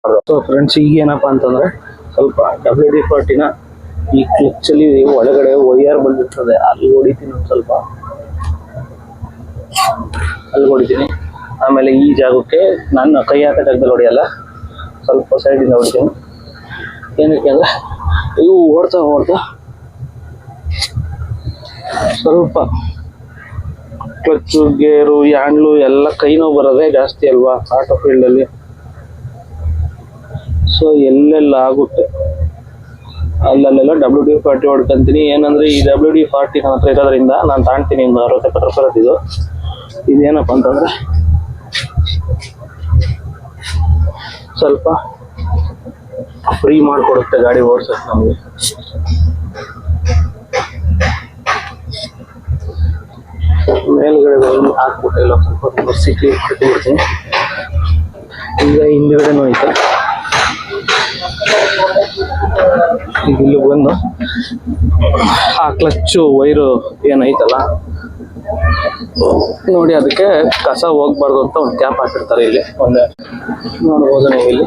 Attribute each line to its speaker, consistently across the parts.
Speaker 1: So friends, ಈಗ ಏನಪ್ಪಾ ಅಂತಂದ್ರೆ ಸ್ವಲ್ಪ WD-40ನ ಈ ಕ್ಲಚ್ಚಲ್ಲಿ ಒಳಗಡೆ ವೈಯರ್ ಬಂದಿರ್ತದೆ, ಅಲ್ಲಿ ಹೊಡಿತೀನಿ ಒಂದು ಸ್ವಲ್ಪ, ಅಲ್ಲಿ ಹೊಡಿತೀನಿ. ಆಮೇಲೆ ಈ ಜಾಗಕ್ಕೆ ನಾನು ಕೈ ಹಾಕೋ ಜಾಗದಲ್ಲಿ ಹೊಡೆಯಲ್ಲ, ಸ್ವಲ್ಪ ಸೈಡಿಂದ ಹೊಡಿತೀನಿ. ಏನಕ್ಕೆ ಅಂದ್ರೆ ಇವು ಓಡ್ತಾ ಸ್ವಲ್ಪ ಕ್ಲಚ್ಚು, ಗೇರು, ಹ್ಯಾಂಡ್ಲು ಎಲ್ಲ ಕೈ ನೋವು ಬರೋದೇ ಜಾಸ್ತಿ ಅಲ್ವಾ ಆಟೋ ಫೀಲ್ಡಲ್ಲಿ. ಸೊ ಎಲ್ಲೆಲ್ಲ ಆಗುತ್ತೆ ಅಲ್ಲೆಲ್ಲ WD-40 ಹೊಡ್ಕೊಂತೀನಿ. ಏನಂದ್ರೆ ಈ WD-40 ನನ್ನ ಹತ್ರ ಇರೋದ್ರಿಂದ ನಾನು ತಾಣ್ತೀನಿ ಒಂದು 60-70 ರೂಪಾಯಿ ಇದು. ಇದೇನಪ್ಪ ಅಂತಂದ್ರೆ ಸ್ವಲ್ಪ ಫ್ರೀ ಮಾಡಿಕೊಡುತ್ತೆ ಗಾಡಿ ಓಡಿಸೋಕೆ ನಮಗೆ. ಮೇಲ್ಗಡೆ ಹಾಕ್ಬಿಟ್ಟು ಎಲ್ಲ ಸ್ವಲ್ಪ ಸಿಕ್ಕಿ ಕಟ್ಟಿಬಿಡ್ತೀನಿ. ಈಗ ಹಿಂದ್ಗಡೆನೂ ಐತೆ, ಈಗ ಇಲ್ಲಿ ಬಂದು ಆ ಕ್ಲಚ್ಚು ವೈರು ಏನೈತಲ್ಲ ನೋಡಿ, ಅದಕ್ಕೆ ಕಸ ಹೋಗ್ಬಾರ್ದು ಅಂತ ಒಂದು ಕ್ಯಾಪ್ ಹಾಕಿರ್ತಾರೆ ಇಲ್ಲಿ. ಒಂದೇ ನೋಡ್ಬೋದು ನೀವು ಇಲ್ಲಿ.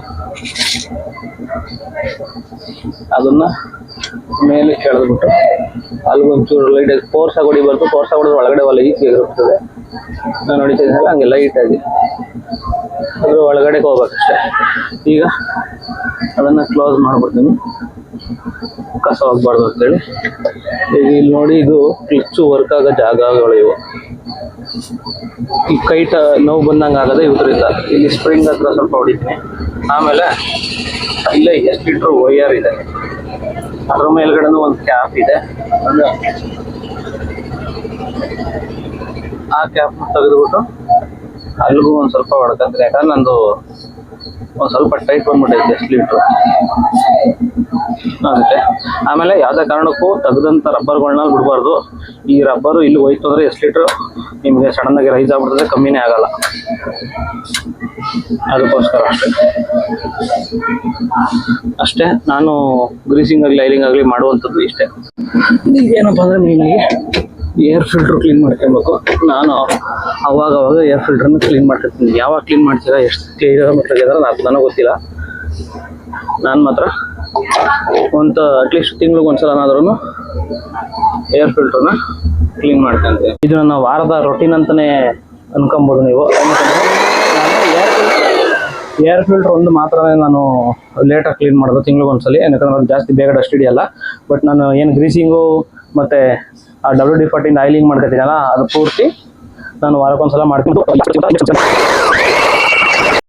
Speaker 1: ಅದನ್ನ ಮೇಲೆ ಕೆಳದ್ಬಿಟ್ಟು ಅಲ್ಲಿಗೊಂಚೂರು ಲೈಟ್ ಫೋರ್ಸ್ ಆಗಿ ಹೊಡಿಬಾರ್ದು. ಫೋರ್ಸ್ ಆಗಿ ಹೊಡೆದ್ರೆ ಒಳಗಡೆ ಲೈಟ್ ಇರುತ್ತೆ. ನಾನು ಹೊಡಿತಿದ್ದೀನಲ್ಲ ಹಂಗೆ ಲೈಟ್ ಆಗಿ ಅದ್ರ ಒಳಗಡೆ ಹೋಗ್ಬೇಕಷ್ಟೆ. ಈಗ ಅದನ್ನ ಕ್ಲೋಸ್ ಮಾಡ್ಬಿಡ್ತೀನಿ, ಕಸ ಹೋಗ್ಬಾರ್ದು ಅಂತೇಳಿ. ಈಗ ಇಲ್ಲಿ ನೋಡಿ, ಇದು ಕ್ಲಿಚ್ಚು ವರ್ಕ್ ಆಗೋ ಜಾಗಗಳು ಇವು. ಈ ಕೈಟ ನೋವು ಬಂದಂಗೆ ಆಗದೆ ಇವರಿಂದ. ಇಲ್ಲಿ ಸ್ಪ್ರಿಂಗ್ ಹತ್ರ ಸ್ವಲ್ಪ ಹೊಡಿತೀನಿ. ಆಮೇಲೆ ಇಲ್ಲೇ ಎಷ್ಟು ಲೀಟ್ರ್ ವೈಯರ್ ಇದೆ, ಅದ್ರ ಮೇಲ್ಗಡೆನೂ ಒಂದು ಕ್ಯಾಪ್ ಇದೆ. ಆ ಕ್ಯಾಪ್ನ ತೆಗೆದುಬಿಟ್ಟು ಅಲ್ಲಿಗೂ ಒಂದು ಸ್ವಲ್ಪ ಹೊಡ್ಕೊಂತೀನಿ. ಯಾಕಂದ್ರೆ ನಂದು ಒಂದು ಸ್ವಲ್ಪ ಟೈಟ್ ಬಂದ್ಬಿಟ್ಟೈತೆ 10 ಲೀಟ್ರು ಅದಕ್ಕೆ. ಆಮೇಲೆ ಯಾವುದೇ ಕಾರಣಕ್ಕೂ ತೆಗೆದಂಥ ರಬ್ಬರ್ಗಳನ್ನ ಬಿಡಬಾರ್ದು. ಈ ರಬ್ಬರು ಇಲ್ಲಿ ಹೋಯ್ತು ಅಂದರೆ 10 ಲೀಟ್ರು ನಿಮಗೆ ಸಡನ್ನಾಗಿ ರೈಸ್ ಆಗ್ಬಿಡ್ತದೆ, ಕಮ್ಮಿನೇ ಆಗಲ್ಲ. ಅದಕ್ಕೋಸ್ಕರ ಅಷ್ಟೇ ನಾನು ಗ್ರೀಸಿಂಗ್ ಆಗಲಿ ಆಯಿಲಿಂಗ್ ಆಗಲಿ ಮಾಡುವಂಥದ್ದು ಇಷ್ಟೇ. ಈಗೇನಪ್ಪ ಅಂದರೆ ಮೇಯ್ನಾಗಿ ಏರ್ ಫಿಲ್ಟ್ರ್ ಕ್ಲೀನ್ ಮಾಡ್ಕೊಬೇಕು. ನಾನು ಅವಾಗ ಏರ್ ಫಿಲ್ಟ್ರನ್ನ ಕ್ಲೀನ್ ಮಾಡ್ತಿರ್ತೀನಿ. ಯಾವಾಗ ಕ್ಲೀನ್ ಮಾಡ್ತೀರಾ, ಎಷ್ಟು ಕಿಲೋಮೀಟರ್ ಇದ್ದಾರೆ ನನಗೆ ಗೊತ್ತಿಲ್ಲ. ನಾನು ಮಾತ್ರ ಒಂದು ಅಟ್ಲೀಸ್ಟ್ ತಿಂಗ್ಳಿಗೆ ಒಂದ್ಸಲನಾದ್ರೂ ಏರ್ ಫಿಲ್ಟ್ರನ್ನ ಕ್ಲೀನ್ ಮಾಡ್ಕೊಂತೀನಿ. ಇದು ನನ್ನ ವಾರದ ರೊಟೀನ್ ಅಂತಲೇ ಅನ್ಕೊಬೋದು ನೀವು. ಏರ್ ಫಿಲ್ಟ್ರ್ ಒಂದು ಮಾತ್ರ ನಾನು ಲೇಟಾಗಿ ಕ್ಲೀನ್ ಮಾಡೋದು ತಿಂಗ್ಳಿಗೆ ಒಂದ್ಸಲಿ. ಯಾಕಂದ್ರೆ ಅದು ಜಾಸ್ತಿ ಬೇಗ ಡಸ್ಟ್ ಹಿಡಿಯಲ್ಲ. ಬಟ್ ನಾನು ಏನು ಗ್ರೀಸಿಂಗು ಮತ್ತು ಆ WD-40 ಆಯಿಲಿಂಗ್ ಮಾಡ್ಕೊತೀನಲ್ಲ, ಅದು ಪೂರ್ತಿ ನಾನು ವಾರಕ್ಕೊಂದ್ಸಲ ಮಾಡ್ತೀನಿ.